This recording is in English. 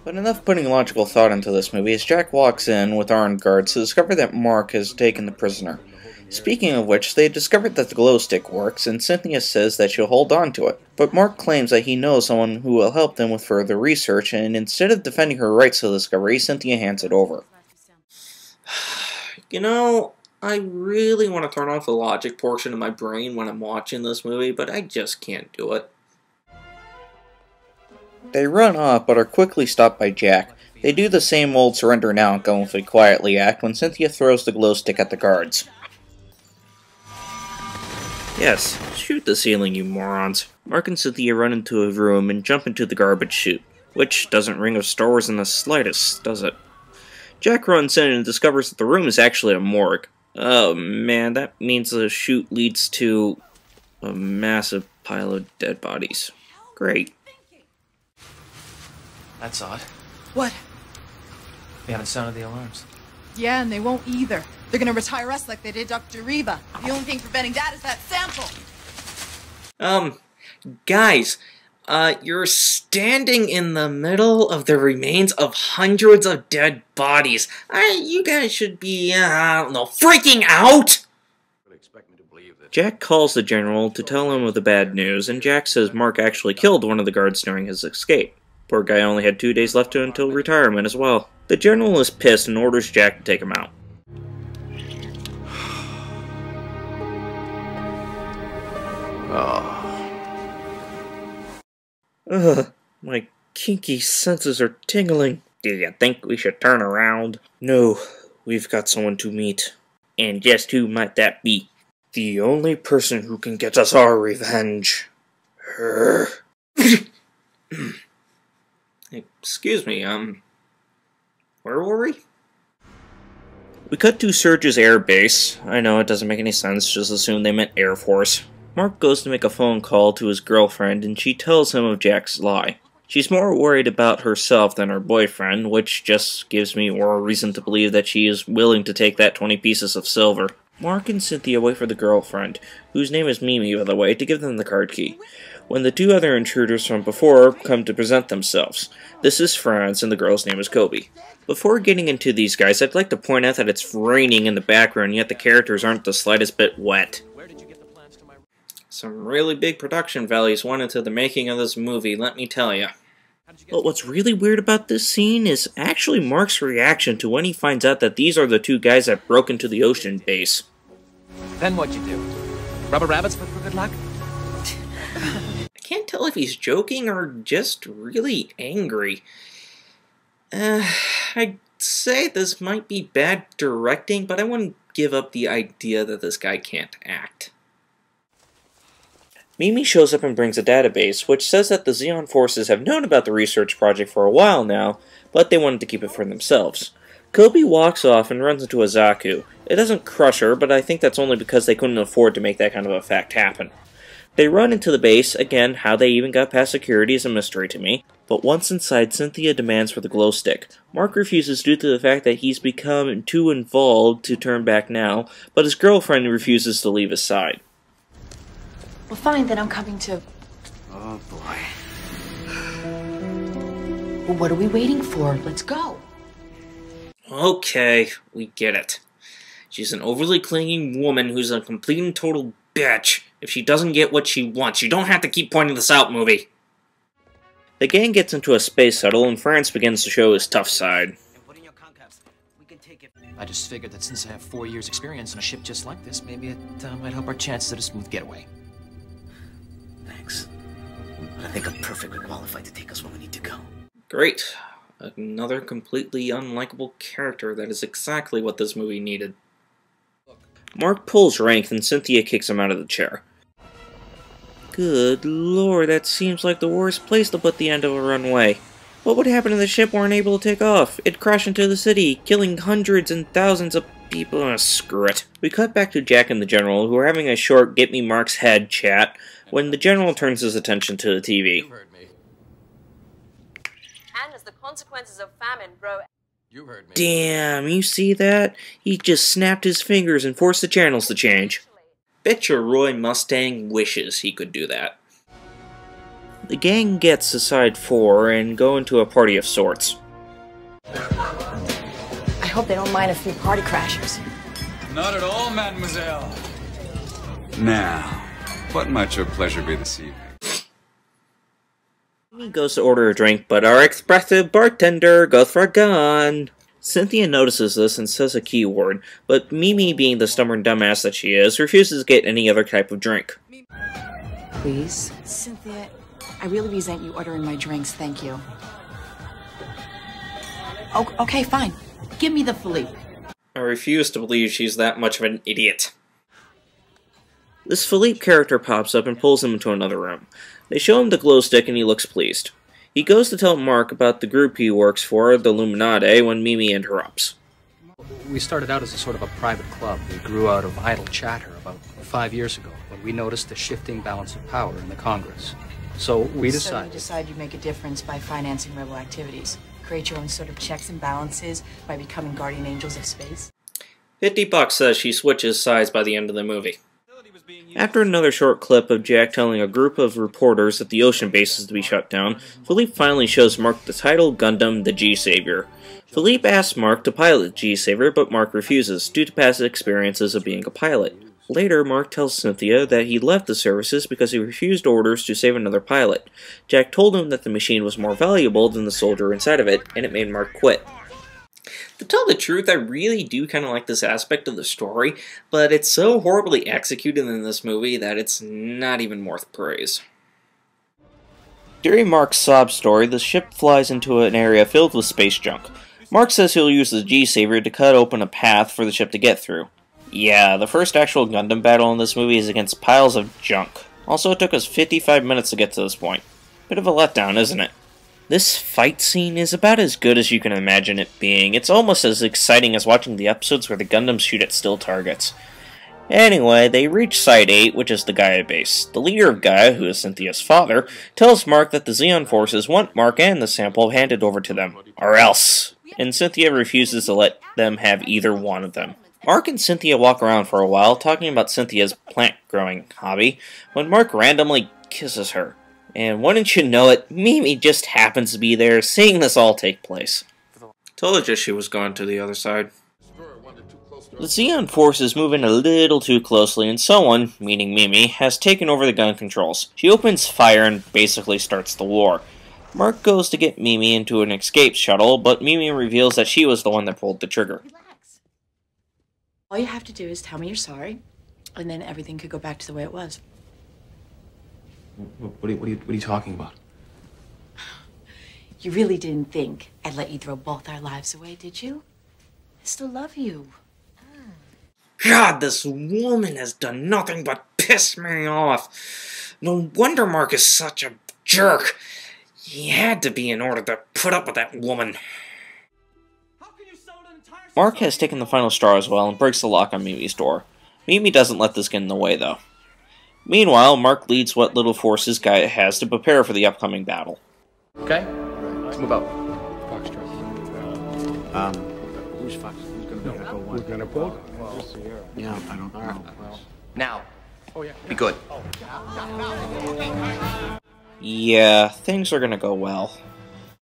But enough putting logical thought into this movie as Jack walks in with armed guards to discover that Mark has taken the prisoner. Speaking of which, they discovered that the glow stick works, and Cynthia says that she'll hold on to it. But Mark claims that he knows someone who will help them with further research, and instead of defending her rights to the discovery, Cynthia hands it over. You know, I really want to turn off the logic portion of my brain when I'm watching this movie, but I just can't do it. They run off, but are quickly stopped by Jack. They do the same old surrender now and go with a quietly act when Cynthia throws the glow stick at the guards. Yes, shoot the ceiling, you morons. Mark and Cynthia run into a room and jump into the garbage chute, which doesn't ring of Star Wars in the slightest, does it? Jack runs in and discovers that the room is actually a morgue. Oh man, that means the chute leads to a massive pile of dead bodies. Great. That's odd. What? They haven't sounded the alarms. Yeah, and they won't either. They're gonna retire us like they did Dr. Reva. The only thing preventing that is that sample. Guys, you're standing in the middle of the remains of hundreds of dead bodies. You guys should be, I don't know, freaking out! Jack calls the general to tell him of the bad news, and Jack says Mark actually killed one of the guards during his escape. Poor guy only had 2 days left until retirement as well. The general is pissed and orders Jack to take him out. Ugh, my kinky senses are tingling. Do you think we should turn around? No, we've got someone to meet. And just who might that be? The only person who can get us our revenge. Her. Excuse me, where were we? We cut to Surge's air base. I know, it doesn't make any sense, just assume they meant Air Force. Mark goes to make a phone call to his girlfriend, and she tells him of Jack's lie. She's more worried about herself than her boyfriend, which just gives me more reason to believe that she is willing to take that 20 pieces of silver. Mark and Cynthia wait for the girlfriend, whose name is Mimi by the way, to give them the card key, when the two other intruders from before come to present themselves. This is Franz, and the girl's name is Kobe. Before getting into these guys, I'd like to point out that it's raining in the background, yet the characters aren't the slightest bit wet. Some really big production values went into the making of this movie, let me tell ya. But what's really weird about this scene is actually Mark's reaction to when he finds out that these are the two guys that broke into the ocean base. Then what'd you do? Rubber rabbits for good luck? I can't tell if he's joking or just really angry. I'd say this might be bad directing, but I wouldn't give up the idea that this guy can't act. Mimi shows up and brings a database, which says that the Zeon forces have known about the research project for a while now, but they wanted to keep it for themselves. Kobe walks off and runs into a Zaku. It doesn't crush her, but I think that's only because they couldn't afford to make that kind of effect happen. They run into the base. Again, how they even got past security is a mystery to me. But once inside, Cynthia demands for the glow stick. Mark refuses due to the fact that he's become too involved to turn back now, but his girlfriend refuses to leave his side. Well, fine, then I'm coming too. Oh, boy. Well, what are we waiting for? Let's go. Okay, we get it. She's an overly clinging woman who's a complete and total bitch. If she doesn't get what she wants, you don't have to keep pointing this out, movie. The gang gets into a space shuttle, and France begins to show his tough side. I just figured that since I have 4 years' experience on a ship just like this, maybe it might help our chances at a smooth getaway. Thanks. I think I'm perfectly qualified to take us where we need to go. Great. Another completely unlikable character that is exactly what this movie needed. Mark pulls rank, and Cynthia kicks him out of the chair. Good lord, that seems like the worst place to put the end of a runway. What would happen if the ship weren't able to take off? It'd crash into the city, killing hundreds and thousands of people. Screw it. We cut back to Jack and the General, who are having a short get me Mark's head chat, when the General turns his attention to the TV. You heard me. And as the consequences of famine grow... You heard me. Damn, you see that? He just snapped his fingers and forced the channels to change. Bet your Roy Mustang wishes he could do that. The gang gets aside 4 and go into a party of sorts. I hope they don't mind a few party crashers. Not at all, mademoiselle. Now, what might your pleasure be this evening? Mimi goes to order a drink, but our expressive bartender goes for a gun. Cynthia notices this and says a keyword, but Mimi, being the stubborn dumbass that she is, refuses to get any other type of drink. Please? Cynthia, I really resent you ordering my drinks, thank you. Oh, okay, fine. Give me the Philippe. I refuse to believe she's that much of an idiot. This Philippe character pops up and pulls him into another room. They show him the glow stick and he looks pleased. He goes to tell Mark about the group he works for, the Illuminati, when Mimi interrupts. We started out as a sort of a private club. We grew out of idle chatter about 5 years ago when we noticed the shifting balance of power in the Congress. So we decided... So you decide you'd make a difference by financing rebel activities. Create your own sort of checks and balances by becoming guardian angels of space. $50 says she switches sides by the end of the movie. After another short clip of Jack telling a group of reporters that the ocean base is to be shut down, Philippe finally shows Mark the title Gundam the G Saviour. Philippe asks Mark to pilot the G Saviour, but Mark refuses, due to past experiences of being a pilot. Later, Mark tells Cynthia that he left the services because he refused orders to save another pilot. Jack told him that the machine was more valuable than the soldier inside of it, and it made Mark quit. To tell the truth, I really do kind of like this aspect of the story, but it's so horribly executed in this movie that it's not even worth praise. During Mark's sob story, the ship flies into an area filled with space junk. Mark says he'll use the G Saviour to cut open a path for the ship to get through. Yeah, the first actual Gundam battle in this movie is against piles of junk. Also, it took us 55 minutes to get to this point. Bit of a letdown, isn't it? This fight scene is about as good as you can imagine it being. It's almost as exciting as watching the episodes where the Gundams shoot at still targets. Anyway, they reach Site 8, which is the Gaia base. The leader of Gaia, who is Cynthia's father, tells Mark that the Zeon forces want Mark and the sample handed over to them, or else. And Cynthia refuses to let them have either one of them. Mark and Cynthia walk around for a while, talking about Cynthia's plant-growing hobby, when Mark randomly kisses her. And wouldn't you know it, Mimi just happens to be there, seeing this all take place. Told you she was going to the other side. The Zeon force is moving a little too closely, and someone, meaning Mimi, has taken over the gun controls. She opens fire and basically starts the war. Mark goes to get Mimi into an escape shuttle, but Mimi reveals that she was the one that pulled the trigger. Relax. All you have to do is tell me you're sorry, and then everything could go back to the way it was. What are you talking about? You really didn't think I'd let you throw both our lives away, did you? I still love you. God, this woman has done nothing but piss me off. No wonder Mark is such a jerk. He had to be in order to put up with that woman. Mark has taken the final straw as well and breaks the lock on Mimi's door. Mimi doesn't let this get in the way, though. Meanwhile, Mark leads what little forces Gaia has to prepare for the upcoming battle. Okay, let's move out. Who's Fox? Who's gonna vote? Yeah, I don't know. Now, be good. Yeah, things are gonna go well.